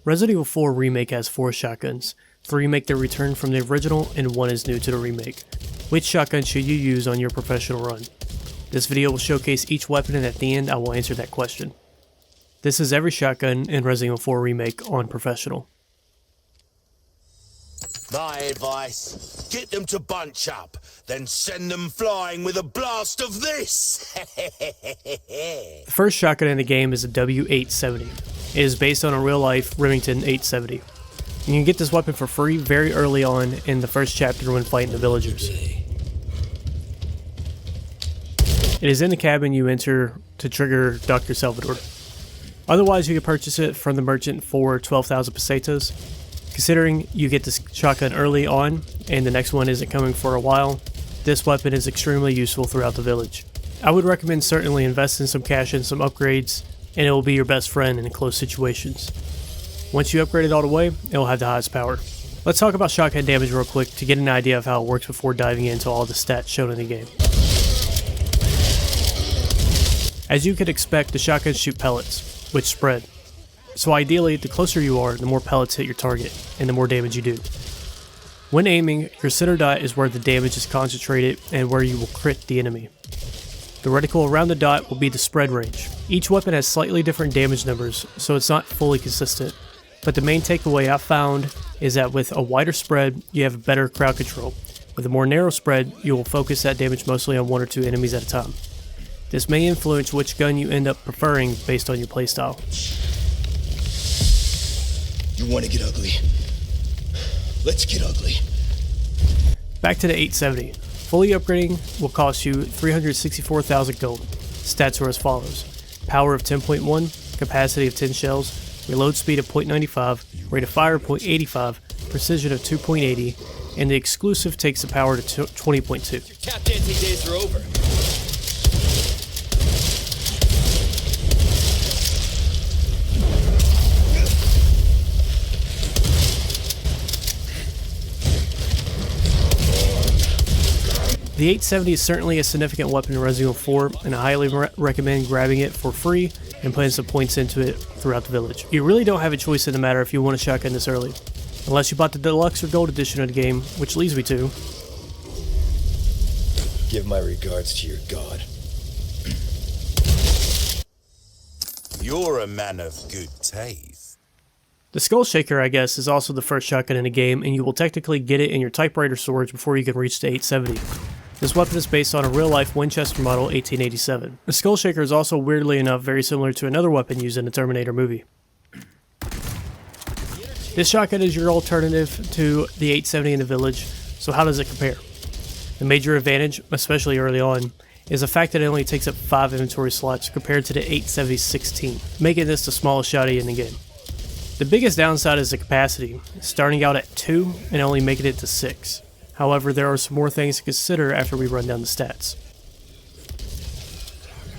Resident Evil 4 Remake has 4 shotguns. 3 make their return from the original and 1 is new to the remake. Which shotgun should you use on your professional run? This video will showcase each weapon, and at the end I will answer that question. This is every shotgun in Resident Evil 4 Remake on professional. My advice, get them to bunch up, then send them flying with a blast of this! The first shotgun in the game is a W870. It is based on a real-life Remington 870. You can get this weapon for free very early on in the first chapter when fighting the villagers. It is in the cabin you enter to trigger Dr. Salvador. Otherwise, you can purchase it from the merchant for 12,000 pesetas. Considering you get this shotgun early on and the next one isn't coming for a while, this weapon is extremely useful throughout the village. I would recommend certainly investing some cash in some upgrades, and it will be your best friend in close situations. Once you upgrade it all the way, it will have the highest power. Let's talk about shotgun damage real quick to get an idea of how it works before diving into all the stats shown in the game. As you could expect, the shotguns shoot pellets, which spread. So ideally, the closer you are, the more pellets hit your target, and the more damage you do. When aiming, your center dot is where the damage is concentrated and where you will crit the enemy. The reticle around the dot will be the spread range. Each weapon has slightly different damage numbers, so it's not fully consistent. But the main takeaway I found is that with a wider spread, you have better crowd control. With a more narrow spread, you will focus that damage mostly on 1 or 2 enemies at a time. This may influence which gun you end up preferring based on your playstyle. You want to get ugly? Let's get ugly. Back to the 870. Fully upgrading will cost you 364,000 gold. Stats are as follows: power of 10.1, capacity of 10 shells, reload speed of 0.95, rate of fire of 0.85, precision of 2.80, and the exclusive takes the power to 20.2. Your tap dancing days are over. The 870 is certainly a significant weapon in Resident Evil 4, and I highly recommend grabbing it for free and putting some points into it throughout the village. You really don't have a choice in the matter if you want a shotgun this early, unless you bought the deluxe or gold edition of the game, which leads me to... Give my regards to your god. You're a man of good taste. The Skull Shaker, I guess, is also the first shotgun in the game, and you will technically get it in your typewriter storage before you can reach the 870. This weapon is based on a real-life Winchester model 1887. The Skull Shaker is also, weirdly enough, very similar to another weapon used in the Terminator movie. This shotgun is your alternative to the 870 in the village, so how does it compare? The major advantage, especially early on, is the fact that it only takes up 5 inventory slots compared to the 870's 16, making this the smallest shotty in the game. The biggest downside is the capacity, starting out at 2 and only making it to 6. However, there are some more things to consider after we run down the stats.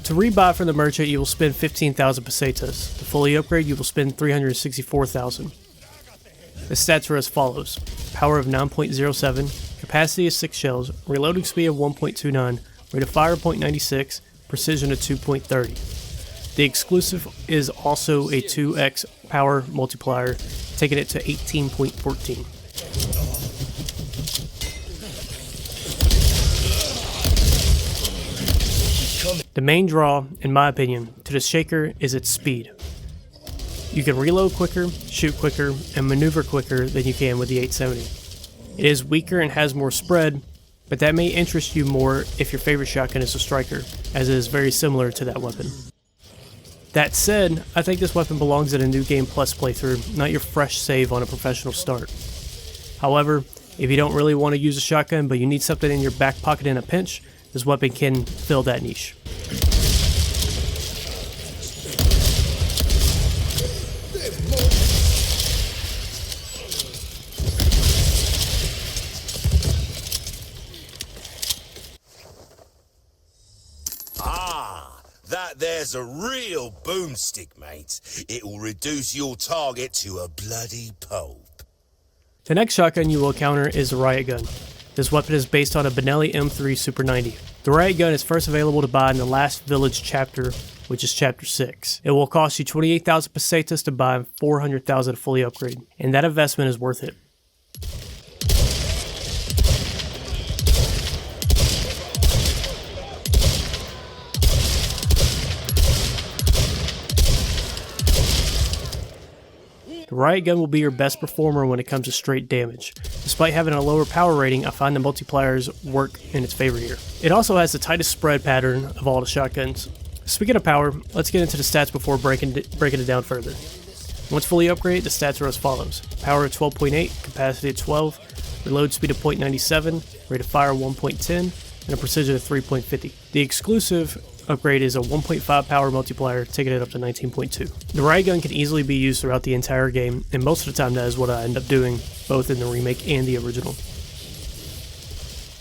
To rebuy from the merchant, you will spend 15,000 pesetas. To fully upgrade, you will spend 364,000. The stats are as follows: power of 9.07, capacity of 6 shells, reloading speed of 1.29, rate of fire of 0.96, precision of 2.30. The exclusive is also a 2x power multiplier, taking it to 18.14. The main draw, in my opinion, to the Shaker is its speed. You can reload quicker, shoot quicker, and maneuver quicker than you can with the 870. It is weaker and has more spread, but that may interest you more if your favorite shotgun is a striker, as it is very similar to that weapon. That said, I think this weapon belongs in a New Game Plus playthrough, not your fresh save on a professional start. However, if you don't really want to use a shotgun but you need something in your back pocket in a pinch, this weapon can fill that niche. That there's a real boomstick, mate. It will reduce your target to a bloody pulp. The next shotgun you will encounter is the Riot Gun. This weapon is based on a Benelli M3 Super 90. The Riot Gun is first available to buy in the last village chapter which is Chapter 6. It will cost you 28,000 pesetas to buy and 400,000 to fully upgrade, and that investment is worth it. The Riot Gun will be your best performer when it comes to straight damage. Despite having a lower power rating, I find the multipliers work in its favor here. It also has the tightest spread pattern of all the shotguns. Speaking of power, let's get into the stats before breaking it down further. Once fully upgraded, the stats are as follows. Power of 12.8, capacity of 12, reload speed of 0.97, rate of fire 1.10, and a precision of 3.50. The exclusive upgrade is a 1.5 power multiplier, taking it up to 19.2. The Riot Gun can easily be used throughout the entire game, and most of the time that is what I end up doing, both in the remake and the original.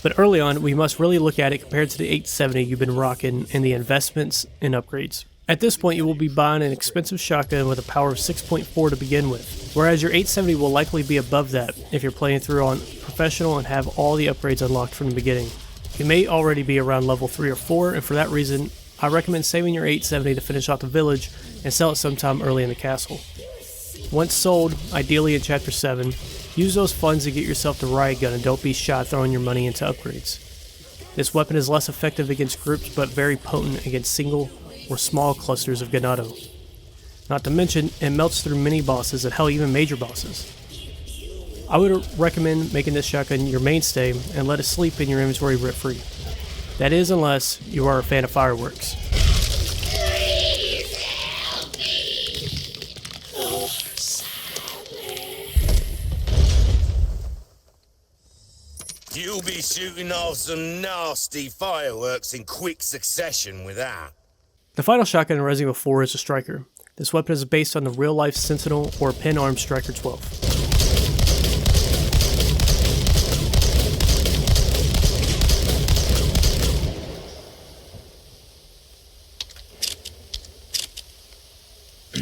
But early on, we must really look at it compared to the 870 you've been rocking and the investments and upgrades. At this point, you will be buying an expensive shotgun with a power of 6.4 to begin with, whereas your 870 will likely be above that if you're playing through on professional and have all the upgrades unlocked from the beginning. You may already be around level 3 or 4, and for that reason, I recommend saving your 870 to finish off the village and sell it sometime early in the castle. Once sold, ideally in Chapter 7, use those funds to get yourself the Riot Gun and don't be shy throwing your money into upgrades. This weapon is less effective against groups but very potent against single or small clusters of ganado. Not to mention, it melts through mini bosses and hell even major bosses. I would recommend making this shotgun your mainstay and let it sleep in your inventory rip-free. That is unless you are a fan of fireworks. You'll be shooting off some nasty fireworks in quick succession with that. The final shotgun in Resident Evil 4 is a Striker. This weapon is based on the real-life Sentinel or pin-armed Striker 12.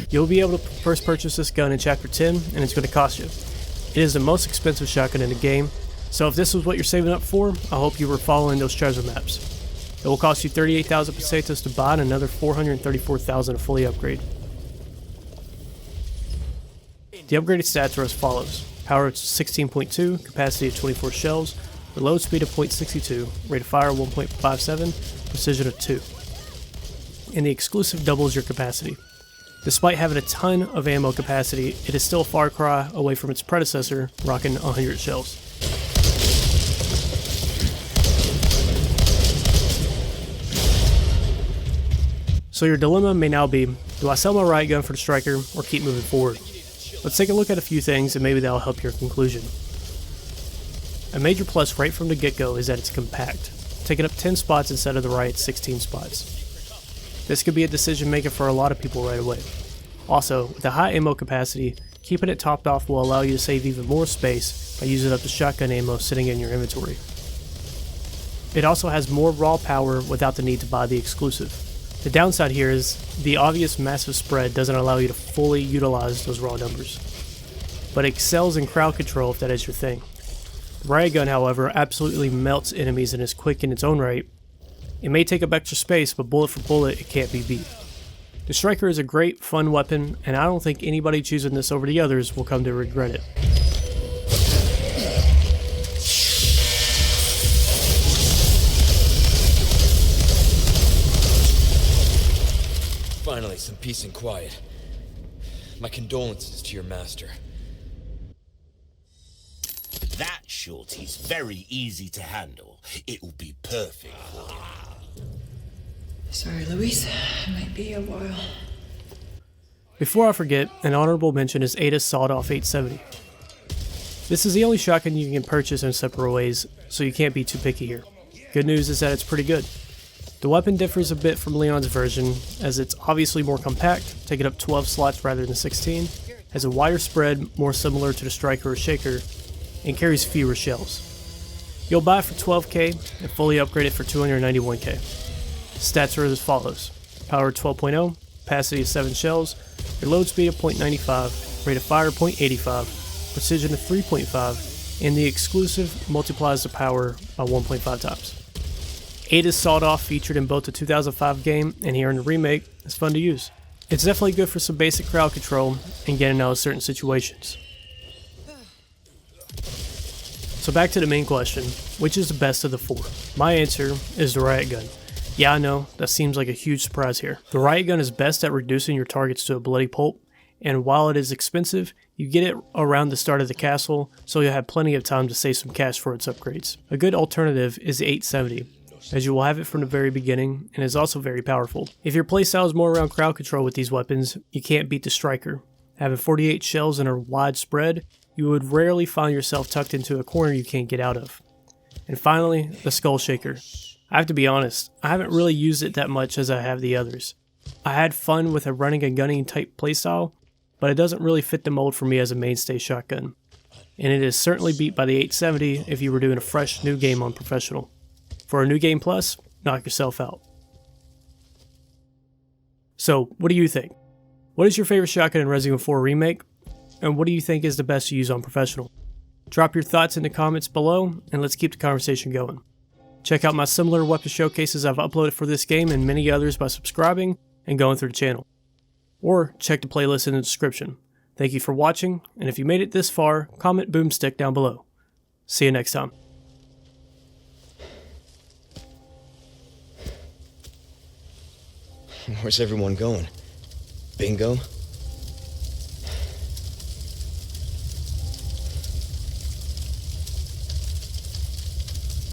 You'll be able to first purchase this gun in Chapter 10, and it's going to cost you. It is the most expensive shotgun in the game, so if this was what you're saving up for, I hope you were following those treasure maps. It will cost you 38,000 pesetas to buy and another 434,000 to fully upgrade. The upgraded stats are as follows. Power of 16.2, capacity of 24 shells, reload speed of 0.62, rate of fire 1.57, precision of 2. And the exclusive doubles your capacity. Despite having a ton of ammo capacity, it is still a far cry away from its predecessor, rocking 100 shells. So your dilemma may now be, do I sell my Riot Gun for the Striker or keep moving forward? Let's take a look at a few things and maybe that'll help your conclusion. A major plus right from the get-go is that it's compact, taking up 10 spots instead of the Riot's 16 spots. This could be a decision maker for a lot of people right away. Also, with a high ammo capacity, keeping it topped off will allow you to save even more space by using up the shotgun ammo sitting in your inventory. It also has more raw power without the need to buy the exclusive. The downside here is the obvious massive spread doesn't allow you to fully utilize those raw numbers, but it excels in crowd control if that is your thing. The Riot Gun, however, absolutely melts enemies and is quick in its own right. It may take up extra space, but bullet for bullet, it can't be beat. The Striker is a great, fun weapon, and I don't think anybody choosing this over the others will come to regret it. Finally, some peace and quiet. My condolences to your master. That shorty's very easy to handle. It'll be perfect for you. Sorry, Luis. It might be a while. Before I forget, an honorable mention is Ada's sawed-off 870. This is the only shotgun you can purchase in separate ways, so you can't be too picky here. Good news is that it's pretty good. The weapon differs a bit from Leon's version, as it's obviously more compact, taking up 12 slots rather than 16, has a wider spread more similar to the Striker or Shaker, and carries fewer shells. You'll buy it for 12k and fully upgrade it for 291k. Stats are as follows. Power 12.0, capacity of 7 shells, reload speed of 0.95, rate of fire 0.85, precision of 3.5, and the exclusive multiplies the power by 1.5 times. 8 is sawed-off, featured in both the 2005 game and here in the remake. It's fun to use. It's definitely good for some basic crowd control and getting out of certain situations. So back to the main question, which is the best of the 4? My answer is the Riot Gun. Yeah, I know, that seems like a huge surprise here. The Riot Gun is best at reducing your targets to a bloody pulp, and while it is expensive, you get it around the start of the castle, so you'll have plenty of time to save some cash for its upgrades. A good alternative is the 870, as you will have it from the very beginning, and is also very powerful. If your playstyle is more around crowd control with these weapons, you can't beat the Striker. Having 48 shells and a wide spread, you would rarely find yourself tucked into a corner you can't get out of. And finally, the Skull Shaker. I have to be honest, I haven't really used it that much as I have the others. I had fun with a running and gunning type playstyle, but it doesn't really fit the mold for me as a mainstay shotgun. And it is certainly beat by the 870 if you were doing a fresh new game on Professional. For a new game plus, knock yourself out. So, what do you think? What is your favorite shotgun in Resident Evil 4 Remake? And what do you think is the best to use on Professional? Drop your thoughts in the comments below, and let's keep the conversation going. Check out my similar weapon showcases I've uploaded for this game and many others by subscribing and going through the channel. Or check the playlist in the description. Thank you for watching, and if you made it this far, comment boomstick down below. See you next time. Where's everyone going? Bingo?